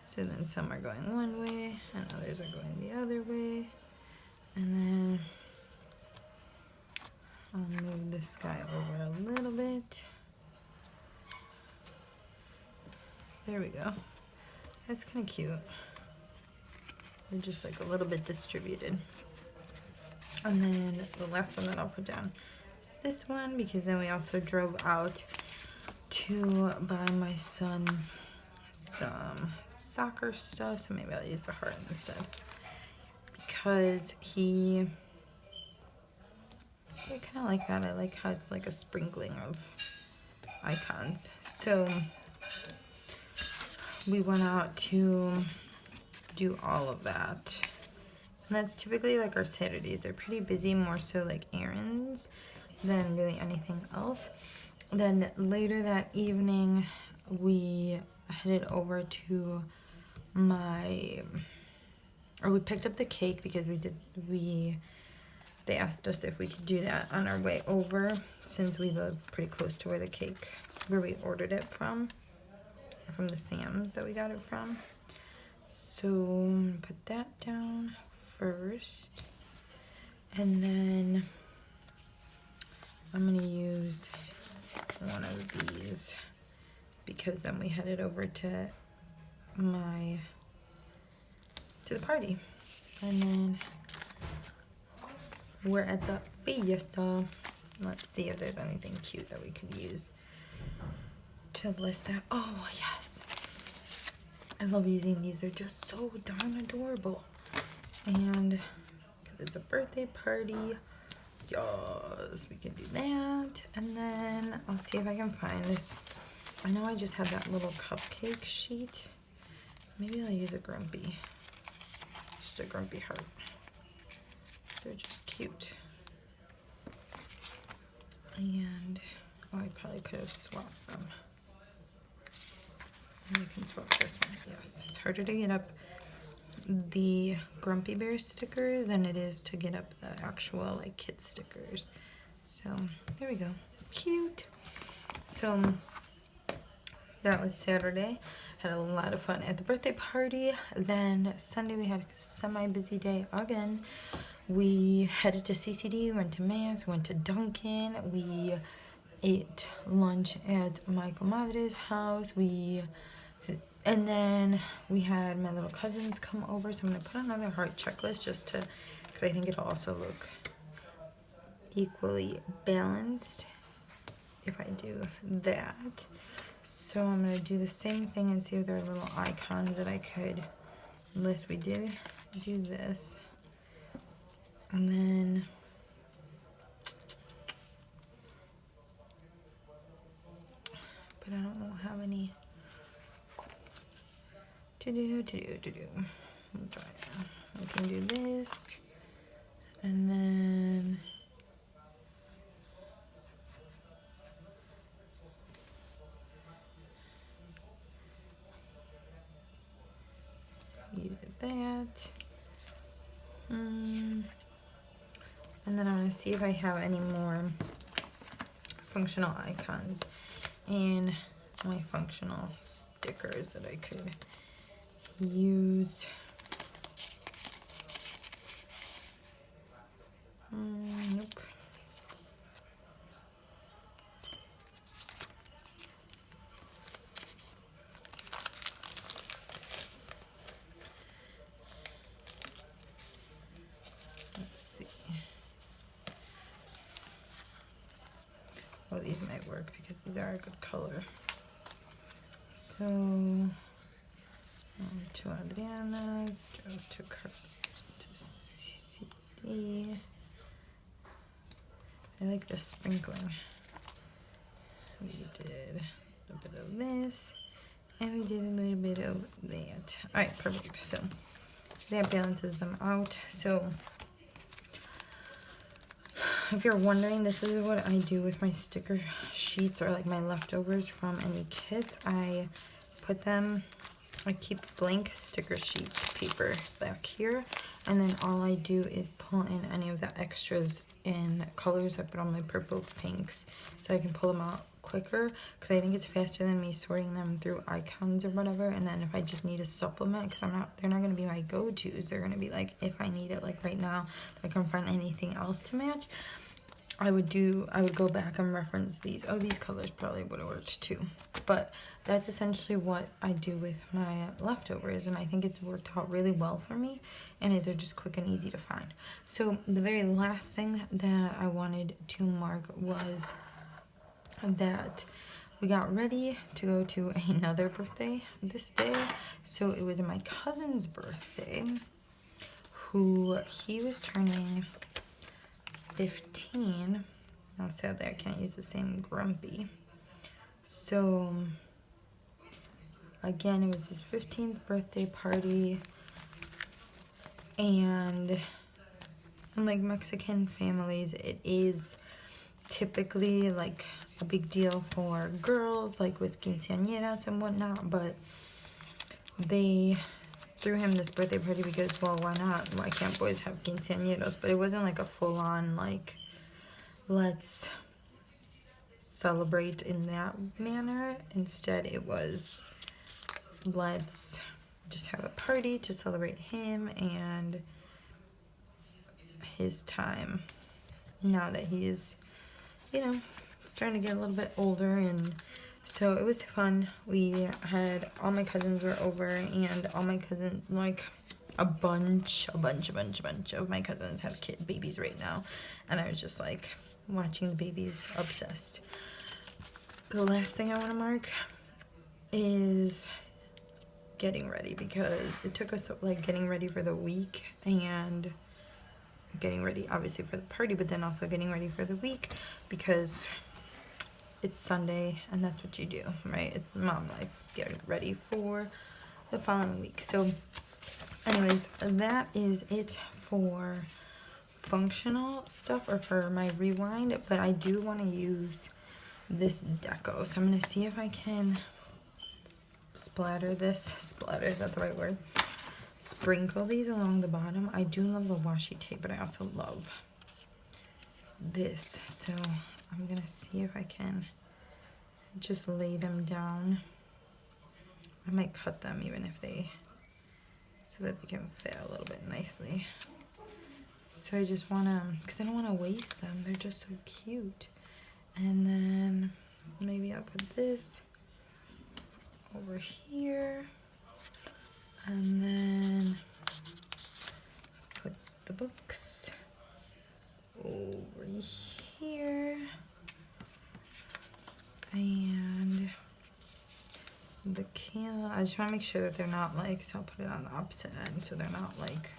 Speaker 1: So then some are going one way, and others are going the other way. And then I'll move this guy over a little bit. There we go. That's kind of cute. They're just like a little bit distributed. And then the last one that I'll put down is this one, because then we also drove out to buy my son some soccer stuff. So maybe I'll use the heart instead, because I kind of like that. I like how it's like a sprinkling of icons. So we went out to do all of that. And that's typically like our Saturdays. They're pretty busy, more so like errands than really anything else. Then later that evening, we headed over to we picked up the cake because they asked us if we could do that on our way over, since we live pretty close to where we ordered it from the Sam's that we got it from. So put that down first, and then I'm gonna use one of these because then we headed over to the party, and then we're at the fiesta. Let's see if there's anything cute that we could use to list that. Oh yes, I love using these. They're just so darn adorable. And it's a birthday party, yes, we can do that. And then I'll see if I can find, I know I just had that little cupcake sheet. Maybe I'll use just a grumpy heart. They're just cute. And I probably could have swapped them. And I can swap this one. Yes, it's harder to get up the Grumpy Bear stickers than it is to get up the actual like kid stickers. So there we go, cute. So that was Saturday. Had a lot of fun at the birthday party. Then Sunday we had a semi-busy day again. We headed to CCD, went to Mass, went to Dunkin'. We ate lunch at my comadre's house. And then we had my little cousins come over. So I'm gonna put another heart checklist just to, because I think it'll also look equally balanced if I do that. So I'm gonna do the same thing and see if there are little icons that I could list. We did do this. And then but I don't have any to do. I'll try it. I can do this, and then you did that. And then I'm gonna see if I have any more functional icons and my functional stickers that I could use. Nope. Let's see. Oh, these might work because these are a good color. So, to Adriana's, to CD. I like the sprinkling. We did a bit of this, and we did a little bit of that. All right, perfect. So that balances them out. So if you're wondering, this is what I do with my sticker sheets or like my leftovers from any kits. I keep blank sticker sheet paper back here, and then all I do is pull in any of the extras in colors. I put on my purple pinks so I can pull them out quicker, because I think it's faster than me sorting them through icons or whatever. And then if I just need a supplement, because they're not going to be my go-tos, they're going to be like if I need it, like right now, if I can find anything else to match, I would go back and reference these. Oh, these colors probably would have worked too. But that's essentially what I do with my leftovers, and I think it's worked out really well for me, and they're just quick and easy to find. So the very last thing that I wanted to mark was that we got ready to go to another birthday this day. So it was my cousin's birthday, he was turning 15. Now sadly I can't use the same grumpy. So again, it was his 15th birthday party. And in like Mexican families, it is typically like a big deal for girls, like with quinceañeras and whatnot, but they threw him this birthday party because, well, why not? Why can't boys have quinceañeros? But it wasn't like a full-on, like, let's celebrate in that manner. Instead, it was, let's just have a party to celebrate him and his time now that he's, you know, starting to get a little bit older. And so it was fun. We had, all my cousins were over, and all my cousins, like a bunch of my cousins have babies right now, and I was just like watching the babies, obsessed. The last thing I want to mark is getting ready, because it took us like getting ready for the week and getting ready obviously for the party, but then also getting ready for the week because it's Sunday and that's what you do, right? It's mom life. Get ready for the following week. So anyways, that is it for functional stuff or for my rewind, but I do want to use this deco. So I'm going to see if I can splatter this. Splatter, is that the right word? Sprinkle these along the bottom. I do love the washi tape, but I also love this. So I'm going to see if I can just lay them down. I might cut them even if they, so that they can fit a little bit nicely. So I just want to, because I don't want to waste them. They're just so cute. And then maybe I'll put this over here. And then put the books over here. And the candle, I just want to make sure that they're not like, so I'll put it on the opposite end so they're not like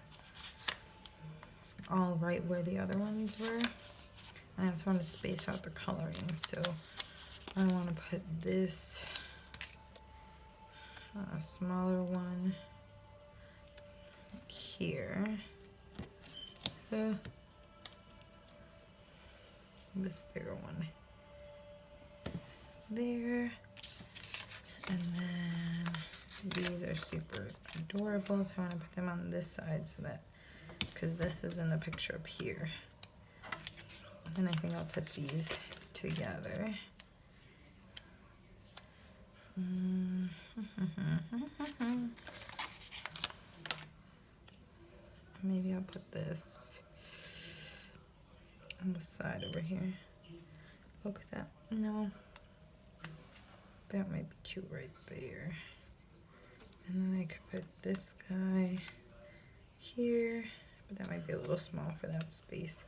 Speaker 1: all right where the other ones were. I just want to space out the coloring, so I want to put this, a smaller one here, this bigger one there, and then these are super adorable, so I want to put them on this side so that, because this is in the picture up here. And I think I'll put these together. Maybe I'll put this on the side over here. Look at that. No. That might be cute right there. And then I could put this guy here, but that might be a little small for that space.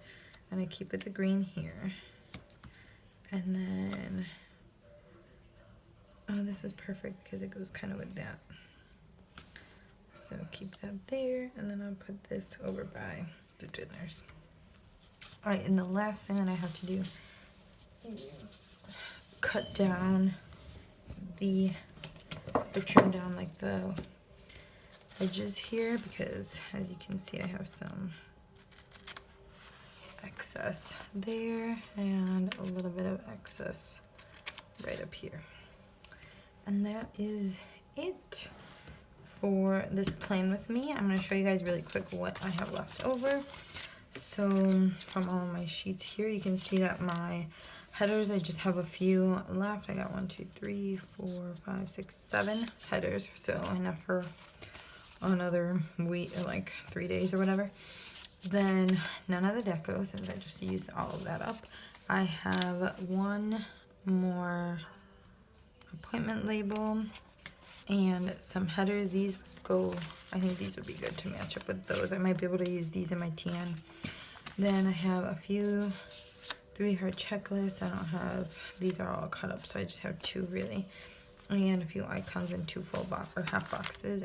Speaker 1: And I keep it the green here. And then, oh, this is perfect because it goes kind of with that. So keep that there, and then I'll put this over by the dinners. All right, and the last thing that I have to do is cut down trim down like the edges here, because as you can see, I have some excess there and a little bit of excess right up here. And that is it for this plan with me. I'm going to show you guys really quick what I have left over. So from all of my sheets here, you can see that my headers, I just have a few left. I got 1, 2, 3, 4, 5, 6, 7 headers, so enough for another week, like 3 days or whatever. Then none of the deco, since I just used all of that up. I have one more appointment label and some headers. These go, I think these would be good to match up with those. I might be able to use these in my TN. Then I have a few 3-heart checklists. I don't have, these are all cut up, so I just have 2 really. And a few icons and 2 full box or half boxes.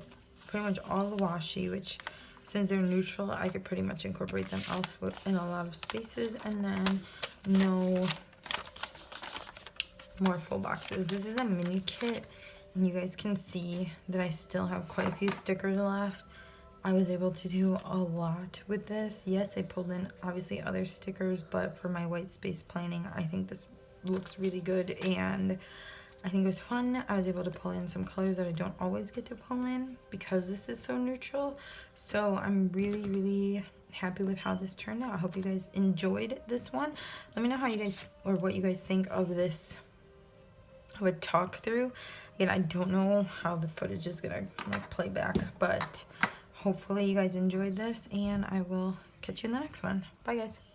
Speaker 1: Pretty much all the washi, which since they're neutral, I could pretty much incorporate them elsewhere in a lot of spaces. And then no more full boxes. This is a mini kit, and you guys can see that I still have quite a few stickers left. I was able to do a lot with this. Yes, I pulled in obviously other stickers, but for my white space planning, I think this looks really good and I think it was fun. I was able to pull in some colors that I don't always get to pull in because this is so neutral. So I'm really, really happy with how this turned out. I hope you guys enjoyed this one. Let me know how you guys, or what you guys think of this. I would talk through. Again, I don't know how the footage is gonna like play back, but hopefully you guys enjoyed this and I will catch you in the next one. Bye guys.